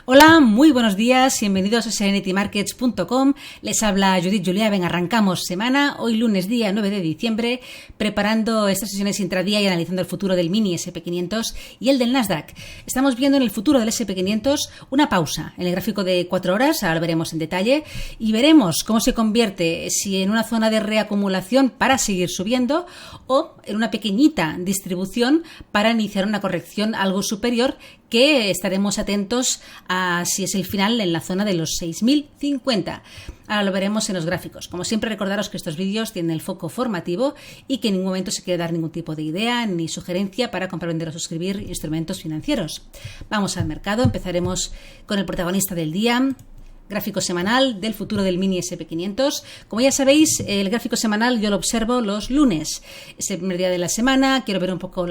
Hola, muy buenos días, bienvenidos a serenitymarkets.com. Les habla Judith Juliá. Venga, arrancamos semana, hoy lunes día 9 de diciembre, preparando estas sesiones intradía y analizando el futuro del mini SP500 y el del Nasdaq. Estamos viendo en el futuro del SP500 una pausa en el gráfico de 4 horas, ahora lo veremos en detalle, y veremos cómo se convierte, si en una zona de reacumulación para seguir subiendo o en una pequeñita distribución para iniciar una corrección algo superior, que estaremos atentos a si es el final en la zona de los 6.050. Ahora lo veremos en los gráficos. Como siempre, recordaros que estos vídeos tienen el foco formativo y que en ningún momento se quiere dar ningún tipo de idea ni sugerencia para comprar, vender o suscribir instrumentos financieros. Vamos al mercado, empezaremos con el protagonista del día. Gráfico semanal del futuro del mini SP500. Como ya sabéis, el gráfico semanal yo lo observo los lunes. Es el primer día de la semana, quiero ver un poco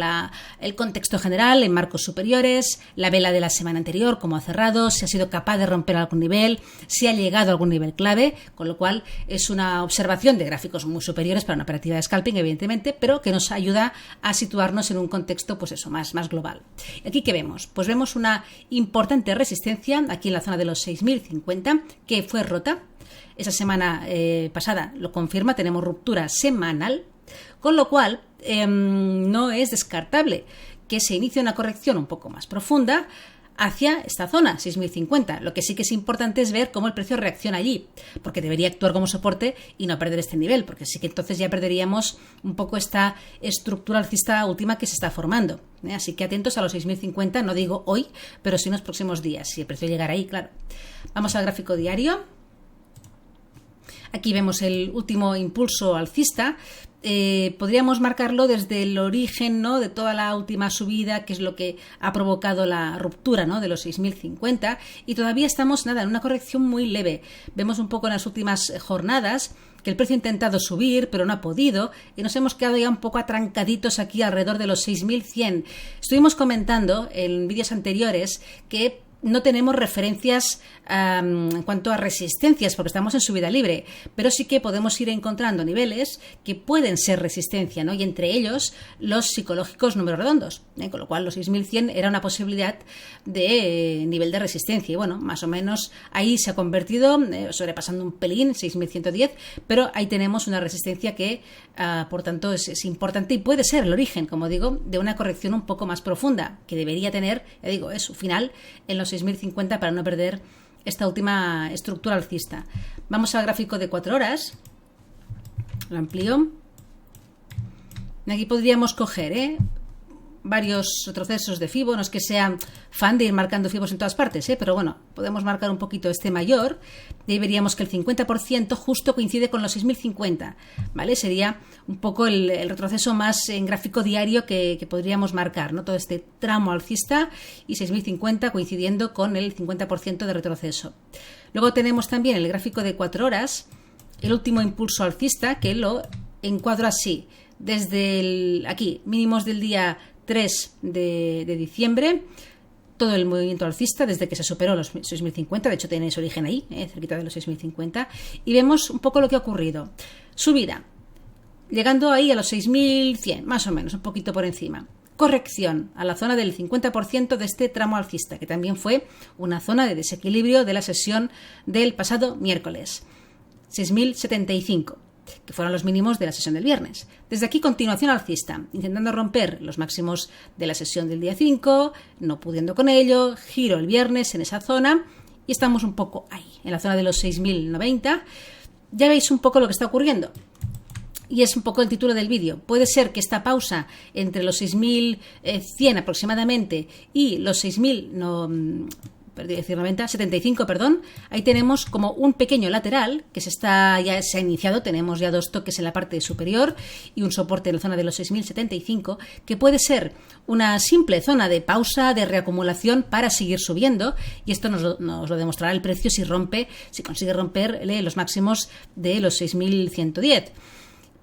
el contexto general en marcos superiores, la vela de la semana anterior, cómo ha cerrado, si ha sido capaz de romper algún nivel, si ha llegado a algún nivel clave, con lo cual es una observación de gráficos muy superiores para una operativa de scalping, evidentemente, pero que nos ayuda a situarnos en un contexto, pues eso, más global. ¿Aquí qué vemos? Pues vemos una importante resistencia aquí en la zona de los 6.050, que fue rota. Esa semana pasada lo confirma, tenemos ruptura semanal, con lo cual no es descartable que se inicie una corrección un poco más profunda hacia esta zona, 6.050. Lo que sí que es importante es ver cómo el precio reacciona allí, porque debería actuar como soporte y no perder este nivel, porque sí que entonces ya perderíamos un poco esta estructura alcista última que se está formando. Así que atentos a los 6.050, no digo hoy, pero sí en los próximos días, si el precio llegara ahí, claro. Vamos al gráfico diario. Aquí vemos el último impulso alcista. Podríamos marcarlo desde el origen, ¿no?, de toda la última subida, que es lo que ha provocado la ruptura, ¿no?, de los 6.050, y todavía estamos en una corrección muy leve. Vemos un poco en las últimas jornadas que el precio ha intentado subir, pero no ha podido, y nos hemos quedado ya un poco atrancaditos aquí alrededor de los 6.100. Estuvimos comentando en vídeos anteriores que no tenemos referencias en cuanto a resistencias, porque estamos en subida libre, pero sí que podemos ir encontrando niveles que pueden ser resistencia, ¿no? Y entre ellos los psicológicos números redondos, con lo cual los 6.100 era una posibilidad de nivel de resistencia, y bueno, más o menos ahí se ha convertido, sobrepasando un pelín, 6.110, pero ahí tenemos una resistencia que, por tanto, es importante y puede ser el origen, como digo, de una corrección un poco más profunda, que debería tener, ya digo, es su final en los 6.050 para no perder esta última estructura alcista. Vamos al gráfico de 4 horas. Lo amplío. Aquí podríamos coger varios retrocesos de FIBO. No es que sea fan de ir marcando FIBOs en todas partes, pero bueno, podemos marcar un poquito este mayor. Y ahí veríamos que el 50% justo coincide con los 6.050, ¿vale? Sería un poco el retroceso más en gráfico diario que podríamos marcar, ¿no? Todo este tramo alcista y 6.050 coincidiendo con el 50% de retroceso. Luego tenemos también el gráfico de 4 horas, el último impulso alcista, que lo encuadro así, desde aquí, mínimos del día 3 de diciembre, todo el movimiento alcista desde que se superó los 6.050, de hecho tiene su origen ahí, cerquita de los 6.050, y vemos un poco lo que ha ocurrido. Subida, llegando ahí a los 6.100, más o menos, un poquito por encima. Corrección a la zona del 50% de este tramo alcista, que también fue una zona de desequilibrio de la sesión del pasado miércoles, 6.075. Que fueron los mínimos de la sesión del viernes. Desde aquí, continuación alcista, intentando romper los máximos de la sesión del día 5, no pudiendo con ello, giro el viernes en esa zona y estamos un poco ahí, en la zona de los 6.090. Ya veis un poco lo que está ocurriendo. Y es un poco el título del vídeo. Puede ser que esta pausa entre los 6.100 aproximadamente y los 75, ahí tenemos como un pequeño lateral que ya se ha iniciado, tenemos ya 2 toques en la parte superior y un soporte en la zona de los 6.075, que puede ser una simple zona de pausa, de reacumulación para seguir subiendo, y esto nos lo demostrará el precio si consigue romper los máximos de los 6.110.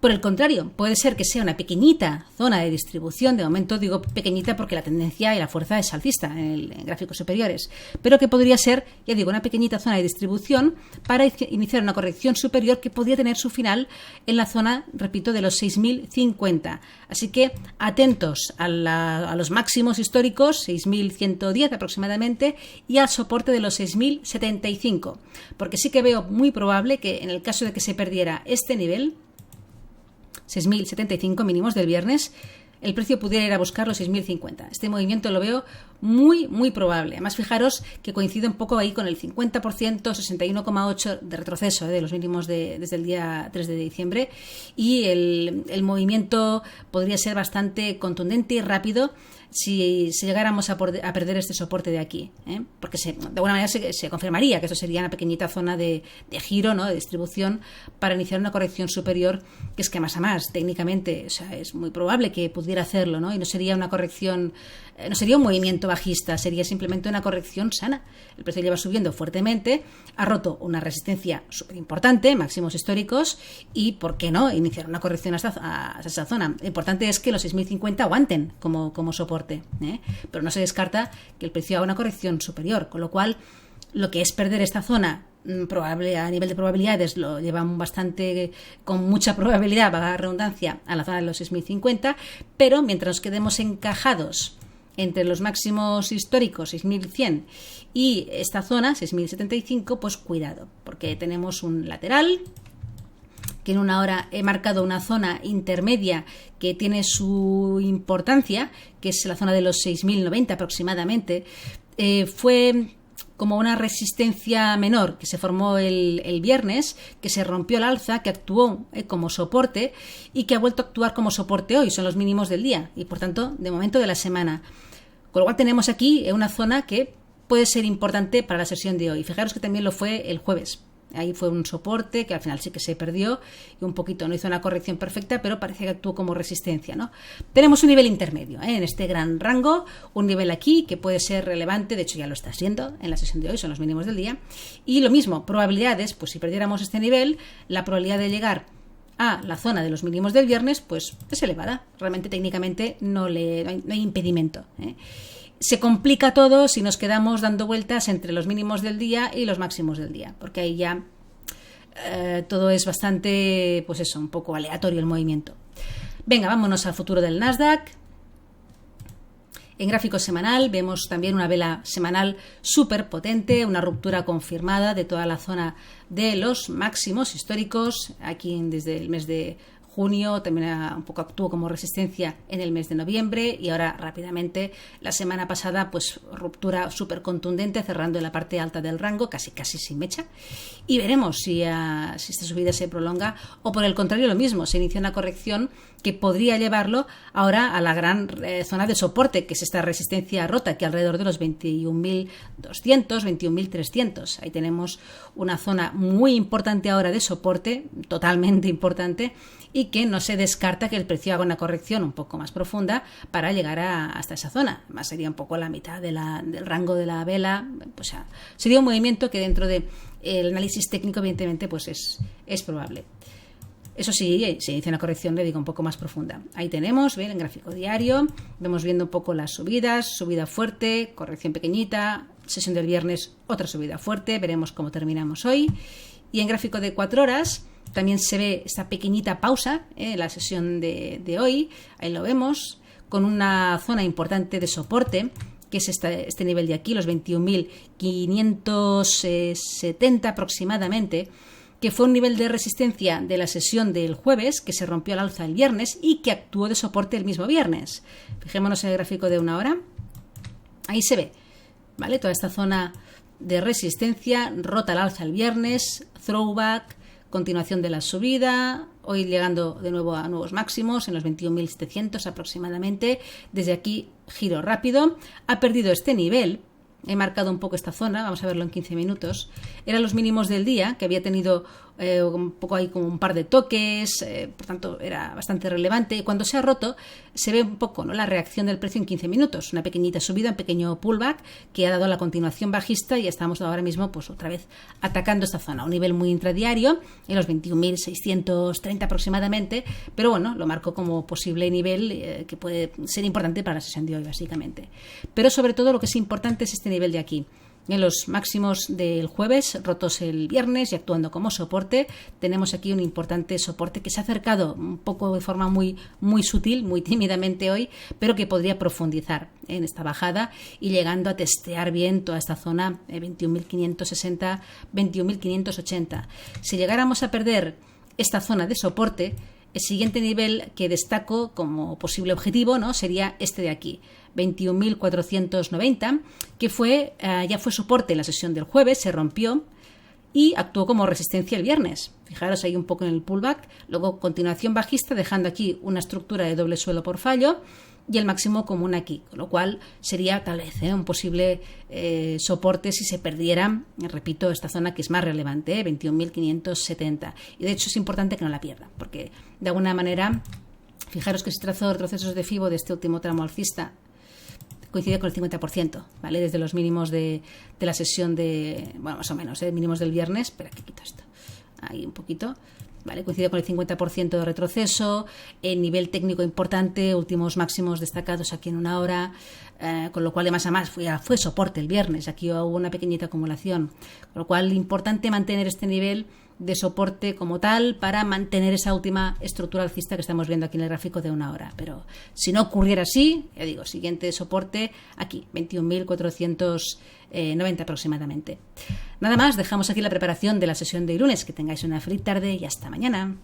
Por el contrario, puede ser que sea una pequeñita zona de distribución, de momento digo pequeñita porque la tendencia y la fuerza es alcista en gráficos superiores, pero que podría ser, ya digo, una pequeñita zona de distribución para iniciar una corrección superior que podría tener su final en la zona, repito, de los 6.050. Así que atentos a los máximos históricos, 6.110 aproximadamente, y al soporte de los 6.075, porque sí que veo muy probable que en el caso de que se perdiera este nivel, 6.075 mínimos del viernes, el precio pudiera ir a buscar los 6.050. Este movimiento lo veo muy, muy probable. Además, fijaros que coincide un poco ahí con el 50%, 61,8% de retroceso de los mínimos desde el día 3 de diciembre, y el movimiento podría ser bastante contundente y rápido si llegáramos a perder este soporte de aquí, porque de alguna manera se confirmaría que esto sería una pequeñita zona de giro, ¿no?, de distribución para iniciar una corrección superior, que es que más a más técnicamente, o sea, es muy probable que pudiera hacerlo, ¿no? Y no sería una corrección, no sería un movimiento bajista, sería simplemente una corrección sana. El precio lleva subiendo fuertemente, ha roto una resistencia súper importante, máximos históricos, y ¿por qué no iniciar una corrección a esa zona? Lo importante es que los 6.050 aguanten como soporte, pero no se descarta que el precio haga una corrección superior, con lo cual lo que es perder esta zona probable a nivel de probabilidades lo llevan bastante, con mucha probabilidad, valga la redundancia, a la zona de los 6.050, pero mientras nos quedemos encajados entre los máximos históricos 6.100 y esta zona 6.075, pues cuidado, porque tenemos un lateral que en una hora he marcado una zona intermedia que tiene su importancia, que es la zona de los 6.090 aproximadamente. Fue como una resistencia menor que se formó el viernes, que se rompió al alza, que actuó como soporte y que ha vuelto a actuar como soporte hoy. Son los mínimos del día y, por tanto, de momento de la semana. Con lo cual tenemos aquí una zona que puede ser importante para la sesión de hoy. Fijaros que también lo fue el jueves. Ahí fue un soporte que al final sí que se perdió y un poquito no hizo una corrección perfecta, pero parece que actuó como resistencia, ¿no? Tenemos un nivel intermedio, en este gran rango, un nivel aquí que puede ser relevante, de hecho ya lo está siendo en la sesión de hoy, son los mínimos del día. Y lo mismo, probabilidades, pues si perdiéramos este nivel, la probabilidad de llegar a la zona de los mínimos del viernes, pues es elevada. Realmente técnicamente no hay impedimento, Se complica todo si nos quedamos dando vueltas entre los mínimos del día y los máximos del día, porque ahí ya todo es bastante, pues eso, un poco aleatorio el movimiento. Venga, vámonos al futuro del Nasdaq. En gráfico semanal vemos también una vela semanal súper potente, una ruptura confirmada de toda la zona de los máximos históricos, aquí desde el mes de junio, también un poco actuó como resistencia en el mes de noviembre y ahora rápidamente la semana pasada pues ruptura súper contundente cerrando en la parte alta del rango, casi sin mecha, y veremos si esta subida se prolonga o por el contrario lo mismo, se inicia una corrección que podría llevarlo ahora a la gran zona de soporte, que es esta resistencia rota que alrededor de los 21.200, 21.300. Ahí tenemos una zona muy importante ahora de soporte, totalmente importante, y que no se descarta que el precio haga una corrección un poco más profunda para llegar hasta esa zona. Además sería un poco la mitad del rango de la vela, o sea, sería un movimiento que dentro del análisis técnico evidentemente pues es probable. Eso sí, se inicia una corrección, le digo, un poco más profunda. Ahí tenemos, bien, en gráfico diario, vemos viendo un poco las subidas, subida fuerte, corrección pequeñita, sesión del viernes, otra subida fuerte, veremos cómo terminamos hoy. Y en gráfico de 4 horas también se ve esta pequeñita pausa en la sesión de hoy, ahí lo vemos, con una zona importante de soporte, que es este nivel de aquí, los 21.570 aproximadamente, que fue un nivel de resistencia de la sesión del jueves, que se rompió al alza el viernes y que actuó de soporte el mismo viernes. Fijémonos en el gráfico de 1 hora. Ahí se ve, ¿vale? Toda esta zona de resistencia rota al alza el viernes, throwback, continuación de la subida, hoy llegando de nuevo a nuevos máximos en los 21.700 aproximadamente. Desde aquí, giro rápido. Ha perdido este nivel. He marcado un poco esta zona, vamos a verlo en 15 minutos. Eran los mínimos del día, que había tenido un poco ahí como un par de toques, por tanto era bastante relevante. Y cuando se ha roto se ve un poco, ¿no?, la reacción del precio en 15 minutos, una pequeñita subida, un pequeño pullback que ha dado la continuación bajista y estamos ahora mismo pues otra vez atacando esta zona, un nivel muy intradiario en los 21.630 aproximadamente, pero bueno, lo marco como posible nivel que puede ser importante para la sesión de hoy básicamente. Pero sobre todo lo que es importante es este nivel de aquí. En los máximos del jueves, rotos el viernes y actuando como soporte, tenemos aquí un importante soporte que se ha acercado un poco de forma muy sutil, muy tímidamente hoy, pero que podría profundizar en esta bajada y llegando a testear bien toda esta zona 21.560, 21.580. Si llegáramos a perder esta zona de soporte, el siguiente nivel que destaco como posible objetivo, ¿no?, sería este de aquí, 21.490, que ya fue soporte en la sesión del jueves, se rompió y actuó como resistencia el viernes. Fijaros ahí un poco en el pullback, luego continuación bajista, dejando aquí una estructura de doble suelo por fallo y el máximo común aquí, con lo cual sería tal vez un posible soporte si se perdiera, repito, esta zona que es más relevante, 21.570. Y de hecho es importante que no la pierda, porque de alguna manera, fijaros que se trazó retrocesos de FIBO de este último tramo alcista, coincide con el 50%, ¿vale? Desde los mínimos de la sesión más o menos, mínimos del viernes. Espera, que quito esto. Ahí un poquito. ¿Vale? Coincide con el 50% de retroceso, el nivel técnico importante, últimos máximos destacados aquí en una hora, con lo cual de más a más fue soporte el viernes, aquí hubo una pequeñita acumulación, con lo cual importante mantener este nivel de soporte como tal para mantener esa última estructura alcista que estamos viendo aquí en el gráfico de una hora. Pero si no ocurriera así, ya digo, siguiente soporte aquí, 21.490 aproximadamente. Nada más, dejamos aquí la preparación de la sesión de lunes. Que tengáis una feliz tarde y hasta mañana.